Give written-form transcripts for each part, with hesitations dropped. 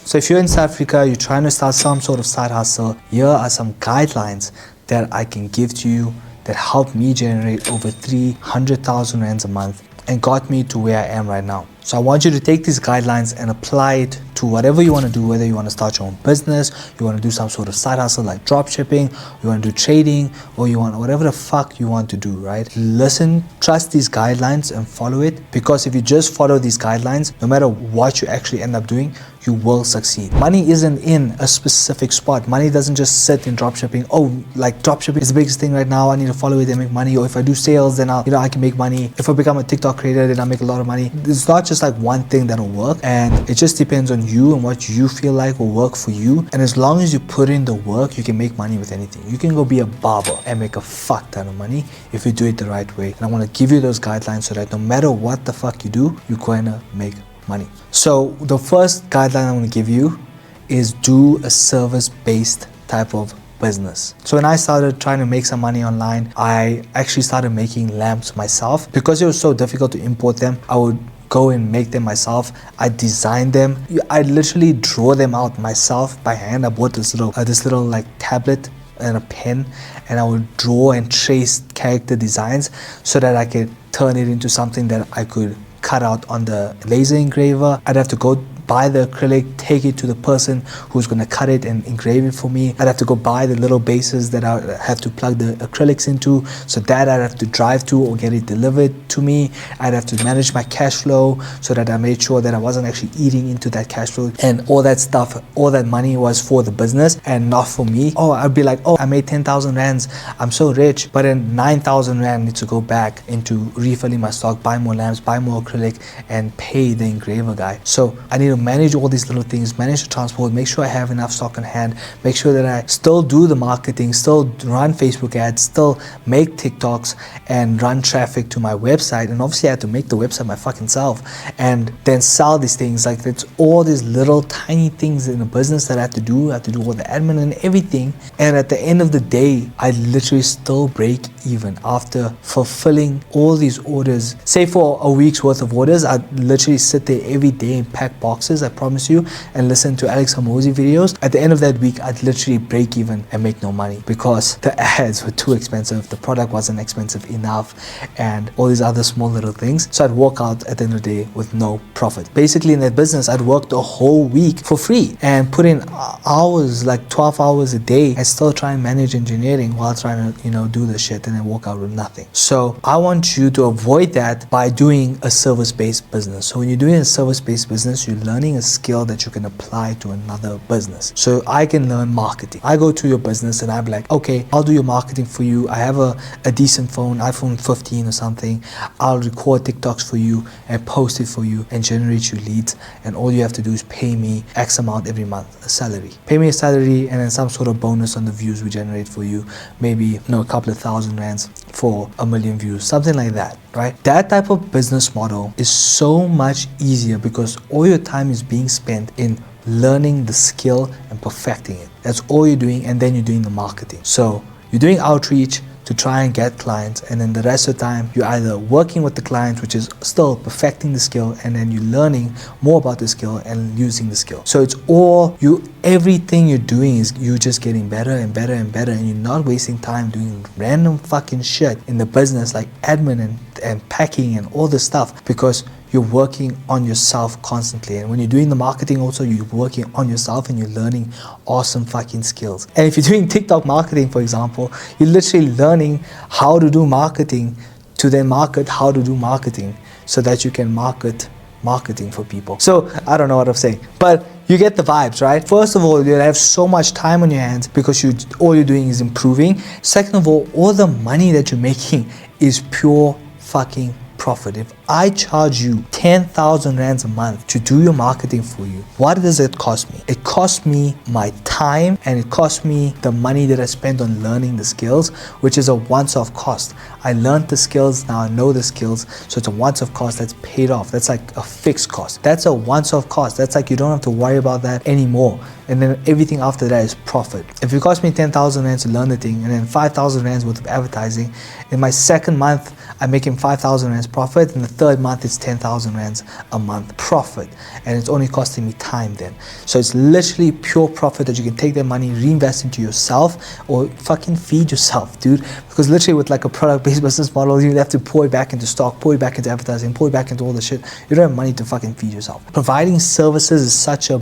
So if you're in South Africa, you're trying to start some sort of side hustle, here are some guidelines that I can give to you that helped me generate over 300,000 rands a month and got me to where I am right now. So I want you to take these guidelines and apply it to whatever you want to do, whether you want to start your own business, you want to do some sort of side hustle like drop shipping, you want to do trading, or you want whatever the fuck you want to do, right? Listen, trust these guidelines and follow it, because if you just follow these guidelines, no matter what you actually end up doing, you will succeed. Money isn't in a specific spot. Money doesn't just sit in dropshipping. Oh, like dropshipping is the biggest thing right now. I need to follow it and make money. Or if I do sales, then I can make money. If I become a TikTok creator, then I make a lot of money. It's not just like one thing that'll work, and it just depends on you and what you feel like will work for you. And as long as you put in the work, you can make money with anything. You can go be a barber and make a fuck ton of money if you do it the right way. And I want to give you those guidelines so that no matter what the fuck you do, you're going to make money. So the first guideline I want to give you is do a service-based type of business. So when I started trying to make some money online, I actually started making lamps myself. Because it was so difficult to import them, I would go and make them myself. I designed them. I literally draw them out myself by hand. I bought this little like tablet and a pen, and I would draw and trace character designs so that I could turn it into something that I could cut out on the laser engraver. I'd have to go buy the acrylic, take it to the person who's going to cut it and engrave it for me. I'd have to go buy the little bases that I have to plug the acrylics into, so that I'd have to drive to or get it delivered to me. I'd have to manage my cash flow so that I made sure that I wasn't actually eating into that cash flow, and all that stuff, all that money was for the business and not for me. Oh, I'd be like, oh, I made 10,000 rands, I'm so rich, but then 9,000 rand needs to go back into refilling my stock, buy more lamps, buy more acrylic, and pay the engraver guy. So I need to manage all these little things, manage the transport, make sure I have enough stock on hand, make sure that I still do the marketing, still run Facebook ads, still make TikToks and run traffic to my website. And obviously I had to make the website my fucking self and then sell these things. Like, it's all these little tiny things in a business that I have to do. I have to do all the admin and everything. And at the end of the day, I literally still break even after fulfilling all these orders. Say for a week's worth of orders, I'd literally sit there every day and pack boxes, I promise you, and listen to Alex Hormozi videos. At the end of that week, I'd literally break even and make no money because the ads were too expensive, the product wasn't expensive enough, and all these other small little things. So I'd walk out at the end of the day with no profit. Basically in that business, I'd work the whole week for free and put in hours, like 12 hours a day, and still try and manage engineering while trying to, do the shit, and then walk out with nothing. So I want you to avoid that by doing a service-based business. So when you're doing a service-based business, you're learning a skill that you can apply to another business. So I can learn marketing. I go to your business and I'm like, okay, I'll do your marketing for you. I have a decent phone, iPhone 15 or something. I'll record TikToks for you and post it for you and generate you leads. And all you have to do is pay me X amount every month, a salary. Pay me a salary and then some sort of bonus on the views we generate for you. Maybe, a couple of thousand rands for 1 million views, something like that, right? That type of business model is so much easier because all your time is being spent in learning the skill and perfecting it. That's all you're doing, and then you're doing the marketing. So you're doing outreach to try and get clients, and then the rest of the time you're either working with the clients, which is still perfecting the skill, and then you're learning more about the skill and using the skill. So it's all everything you're doing is you just getting better and better and better, and you're not wasting time doing random fucking shit in the business like admin and packing and all this stuff, because you're working on yourself constantly. And when you're doing the marketing also, you're working on yourself and you're learning awesome fucking skills. And if you're doing TikTok marketing, for example, you're literally learning how to do marketing to then market how to do marketing so that you can marketing for people. So I don't know what I'm saying, but you get the vibes, right? First of all, you'll have so much time on your hands because all you're doing is improving. Second of all the money that you're making is pure fucking profit. If I charge you 10,000 rands a month to do your marketing for you, what does it cost me? It costs me my time, and it costs me the money that I spent on learning the skills, which is a once-off cost. I learned the skills, now I know the skills, so it's a once-off cost that's paid off. That's like a fixed cost. That's a once-off cost. That's like you don't have to worry about that anymore. And then everything after that is profit. If it cost me 10,000 rands to learn the thing, and then 5,000 rands worth of advertising, in my second month, I'm making 5,000 rands profit, and the third month it's 10,000 rands a month profit, and it's only costing me time then. So it's literally pure profit that you can take that money, reinvest into yourself, or fucking feed yourself, dude. Because literally with like a product-based business model, you have to pour it back into stock, pour it back into advertising, pour it back into all the shit. You don't have money to fucking feed yourself. Providing services is such a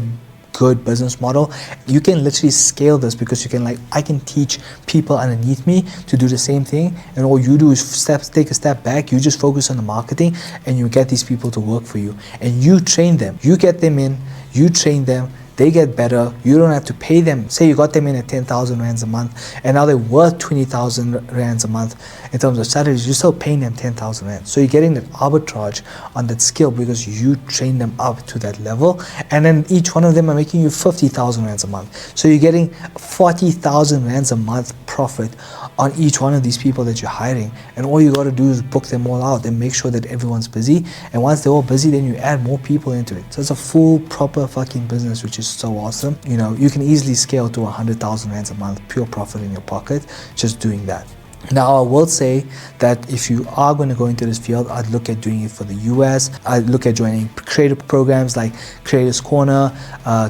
good business model. You can literally scale this because you can, like, I can teach people underneath me to do the same thing, and all you do is take a step back, you just focus on the marketing, and you get these people to work for you, and you train them, you get them in, you train them, they get better, you don't have to pay them. Say you got them in at 10,000 rands a month, and now they're worth 20,000 rands a month in terms of salaries, you're still paying them 10,000 rands. So you're getting that arbitrage on that skill because you train them up to that level, and then each one of them are making you 50,000 rands a month. So you're getting 40,000 rands a month profit on each one of these people that you're hiring, and all you got to do is book them all out and make sure that everyone's busy, and once they're all busy, then you add more people into it. So it's a full proper fucking business, which is so awesome. You know, you can easily scale to 100,000 rands a month pure profit in your pocket just doing that. Now, I will say that if you are going to go into this field, I'd look at doing it for the US. I'd look at joining creative programs like Creators Corner.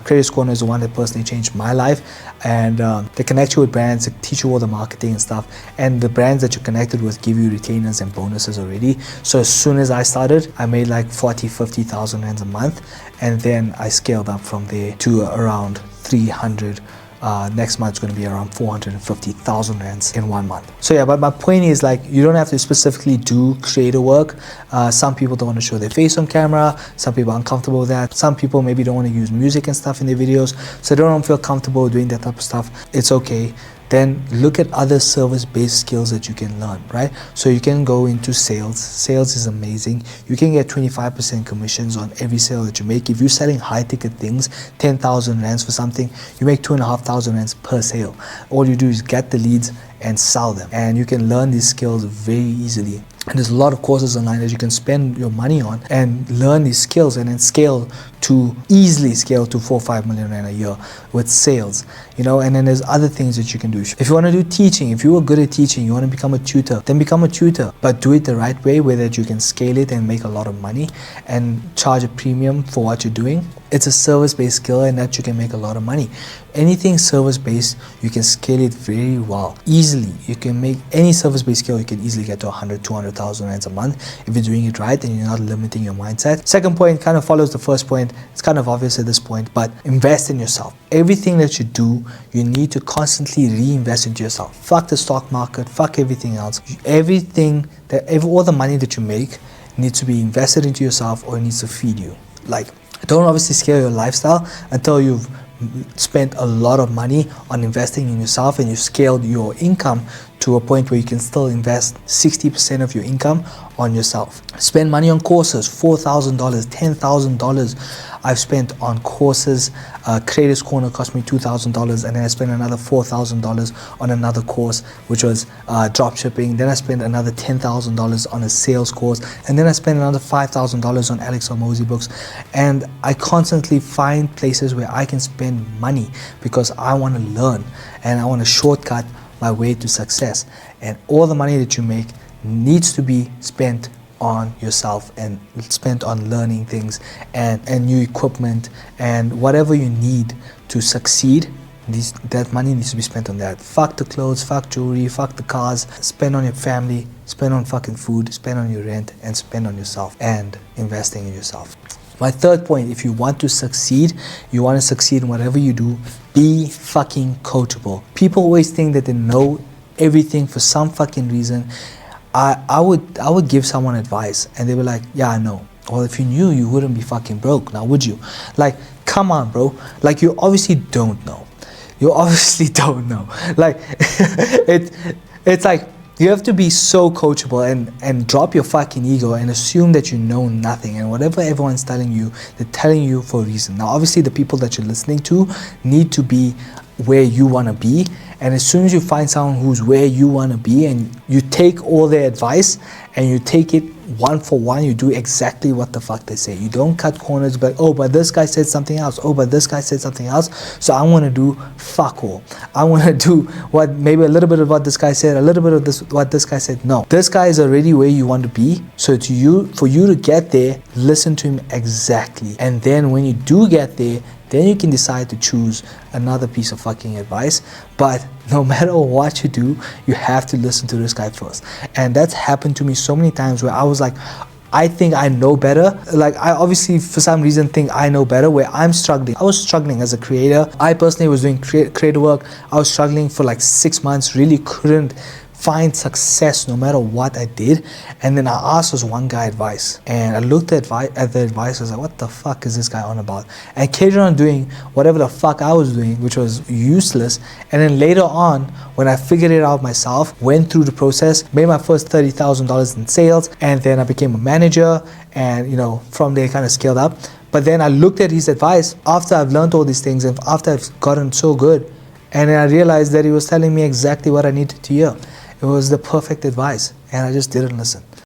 Creators Corner is the one that personally changed my life, and they connect you with brands, they teach you all the marketing and stuff, and the brands that you're connected with give you retainers and bonuses already. So as soon as I started, I made like 40-50,000 rands a month, and then I scaled up from there to around 300. Next month it's going to be around 450,000 rands in 1 month. So yeah, but my point is, like, you don't have to specifically do creator work. Some people don't want to show their face on camera. Some people are uncomfortable with that. Some people maybe don't want to use music and stuff in their videos, so they don't feel comfortable doing that type of stuff. It's okay. Then look at other service-based skills that you can learn, right? So you can go into sales. Sales is amazing. You can get 25% commissions on every sale that you make. If you're selling high-ticket things, 10,000 rands for something, you make 2,500 rands per sale. All you do is get the leads and sell them, and you can learn these skills very easily. And there's a lot of courses online that you can spend your money on and learn these skills, and then easily scale to 4-5 million rand a year with sales, you know. And then there's other things that you can do. If you want to do teaching, if you are good at teaching, you want to become a tutor, then become a tutor, but do it the right way, where that you can scale it and make a lot of money and charge a premium for what you're doing. It's a service-based skill, and that you can make a lot of money. Anything service-based, you can scale it very well, easily. You can make any service-based skill, you can easily get to 100-200,000 rands a month if you're doing it right and you're not limiting your mindset. Second point kind of follows the first point. It's kind of obvious at this point, but invest in yourself. Everything that you do, you need to constantly reinvest into yourself. Fuck the stock market, fuck everything else. All the money that you make needs to be invested into yourself, or it needs to feed you. Like, don't obviously scale your lifestyle until you've spent a lot of money on investing in yourself and you've scaled your income to a point where you can still invest 60% of your income on yourself. Spend money on courses, $4,000, $10,000 I've spent on courses. Creators Corner cost me $2,000, and then I spent another $4,000 on another course, which was drop shipping. Then I spent another $10,000 on a sales course, and then I spent another $5,000 on Alex Hormozi books. And I constantly find places where I can spend money because I want to learn and I want to shortcut my way to success. And all the money that you make needs to be spent on yourself and spent on learning things and new equipment and whatever you need to succeed. That money needs to be spent on that. Fuck the clothes, fuck jewelry, fuck the cars. Spend on your family, spend on fucking food, spend on your rent, and spend on yourself and investing in yourself. My third point, if you want to succeed, you want to succeed in whatever you do, be fucking coachable. People always think that they know everything for some fucking reason. I would give someone advice and they were like, yeah, I know. Well, if you knew, you wouldn't be fucking broke now, would you? Like, come on, bro. Like, you obviously don't know. You obviously don't know. Like, it's like, you have to be so coachable and drop your fucking ego and assume that you know nothing, and whatever everyone's telling you, they're telling you for a reason. Now, obviously, the people that you're listening to need to be where you want to be, and as soon as you find someone who's where you want to be and you take all their advice and you take it one for one, you do exactly what the fuck they say. You don't cut corners, but oh, but this guy said something else. Oh, but this guy said something else. So I want to do fuck all. I want to do what, maybe a little bit of what this guy said, a little bit of this what this guy said. No, this guy is already where you want to be. So for you to get there, listen to him exactly. And then when you do get there, then you can decide to choose another piece of fucking advice. But no matter what you do, you have to listen to this guy first. And that's happened to me so many times where I was like, I think I know better. Like, I obviously for some reason think I know better, where I'm struggling. I was struggling as a creator. I personally was doing creative work. I was struggling for like 6 months, really couldn't find success no matter what I did. And then I asked this one guy advice, and I looked at the advice. I was like, what the fuck is this guy on about? And carried on doing whatever the fuck I was doing, which was useless. And then later on, when I figured it out myself, went through the process, made my first $30,000 in sales, and then I became a manager, and you know, from there kind of scaled up. But then I looked at his advice after I've learned all these things and after I've gotten so good, and then I realized that he was telling me exactly what I needed to hear. It was the perfect advice, and I just didn't listen.